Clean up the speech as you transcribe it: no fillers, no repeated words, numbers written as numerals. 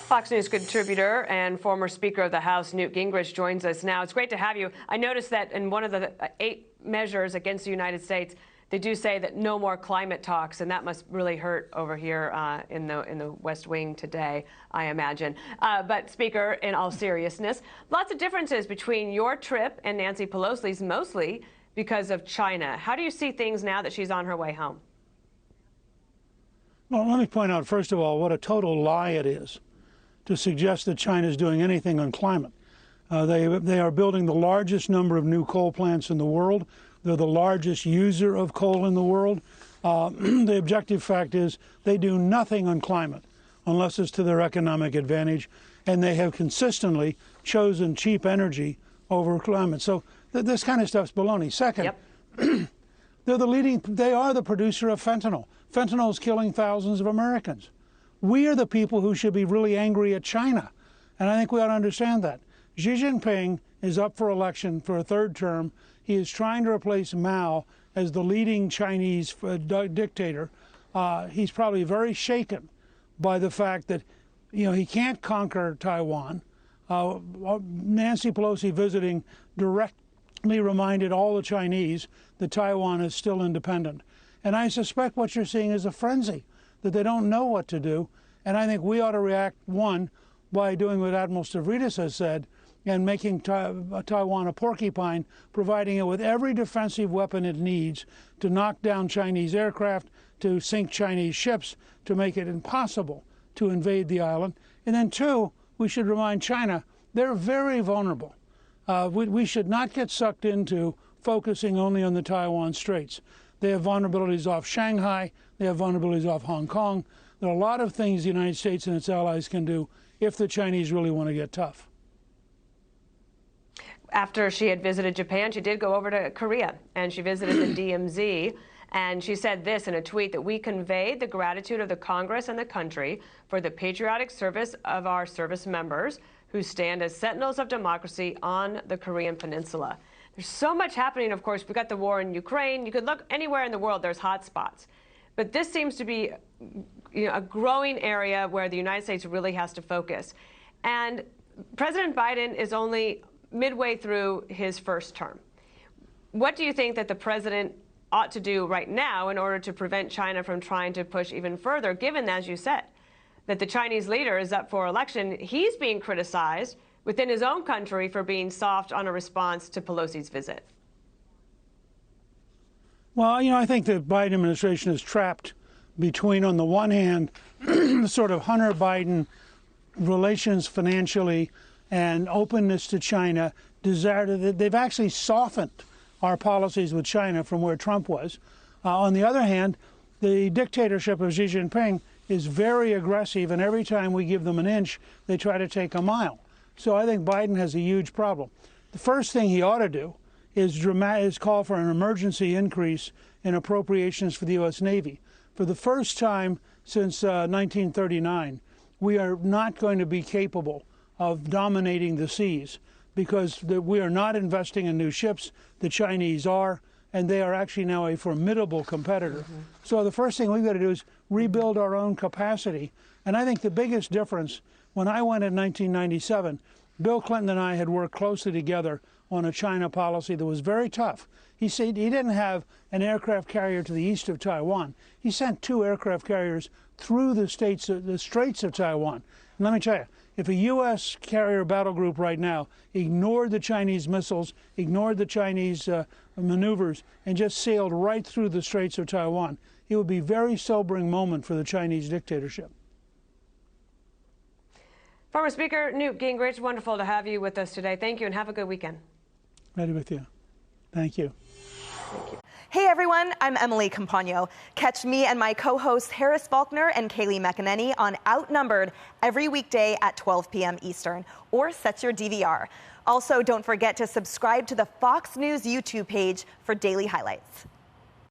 Fox News contributor and former Speaker of the House, Newt Gingrich, joins us now. It's great to have you. I noticed that in one of the 8 measures against the United States, they do say that no more climate talks, and that must really hurt over here in the West Wing today, I imagine. But Speaker, in all seriousness, lots of differences between your trip and Nancy Pelosi's, mostly because of China. How do you see things now that she's on her way home? Well, let me point out, first of all, what a total lie it is to suggest that China is doing anything on climate. They are building the largest number of new coal plants in the world. They're the largest user of coal in the world. The objective fact is they do nothing on climate unless it's to their economic advantage, and they have consistently chosen cheap energy over climate. So this kind of stuff's baloney. Second, they are the producer of fentanyl. Fentanyl is killing thousands of Americans. We are the people who should be really angry at China, and I think we ought to understand that. Xi Jinping is up for election for a 3rd term. He is trying to replace Mao as the leading Chinese dictator. He's probably very shaken by the fact that, he can't conquer Taiwan. Nancy Pelosi visiting directly reminded all the Chinese that Taiwan is still independent. And I suspect what you're seeing is a frenzy, that they don't know what to do. And I think we ought to react, one, by doing what Admiral Stavridis has said, and making Taiwan a porcupine, providing it with every defensive weapon it needs to knock down Chinese aircraft, to sink Chinese ships, to make it impossible to invade the island. And then 2, we should remind China they're very vulnerable. We should not get sucked into focusing only on the Taiwan Straits. They have vulnerabilities off Shanghai. They have vulnerabilities off Hong Kong. There are a lot of things the United States and its allies can do if the Chinese really want to get tough. After she had visited Japan, she did go over to Korea, and she visited the DMZ. And she said this in a tweet, that we conveyed the gratitude of the Congress and the country for the patriotic service of our service members who stand as sentinels of democracy on the Korean Peninsula. There's so much happening, of course. We've got the war in Ukraine. You could look anywhere in the world, there's hot spots. But this seems to be a growing area where the United States really has to focus. And President Biden is only midway through his 1st term. What do you think that the president ought to do right now in order to prevent China from trying to push even further, given, as you said, that the Chinese leader is up for election? He's being criticized within his own country for being soft on a response to Pelosi's visit. Well, I think the Biden administration is trapped between, on the one hand, the sort of Hunter-Biden relations financially and openness to China, they've actually softened our policies with China from where Trump was. On the other hand, the dictatorship of Xi Jinping is very aggressive, and every time we give them an inch, they try to take a mile. So I think Biden has a huge problem. The first thing he ought to do is call for an emergency increase in appropriations for the U.S. Navy. For the first time since 1939, we are not going to be capable of dominating the seas because we are not investing in new ships. The Chinese are, and they are actually now a formidable competitor. So the first thing we've got to do is rebuild our own capacity. And I think the biggest difference, when I went in 1997, Bill Clinton and I had worked closely together on a China policy that was very tough. He said he didn't have an aircraft carrier to the east of Taiwan. He sent 2 aircraft carriers through the Straits of Taiwan. And let me tell you, if a U.S. carrier battle group right now ignored the Chinese missiles, ignored the Chinese maneuvers, and just sailed right through the Straits of Taiwan, it would be a very sobering moment for the Chinese dictatorship. Former Speaker Newt Gingrich, wonderful to have you with us today. Thank you, and have a good weekend. Ready with you. Thank you. Thank you. Hey everyone, I'm Emily Campagno. Catch me and my co-hosts Harris Faulkner and Kaylee McEnany on Outnumbered every weekday at 12 p.m. Eastern, or set your DVR. Also, don't forget to subscribe to the Fox News YouTube page for daily highlights.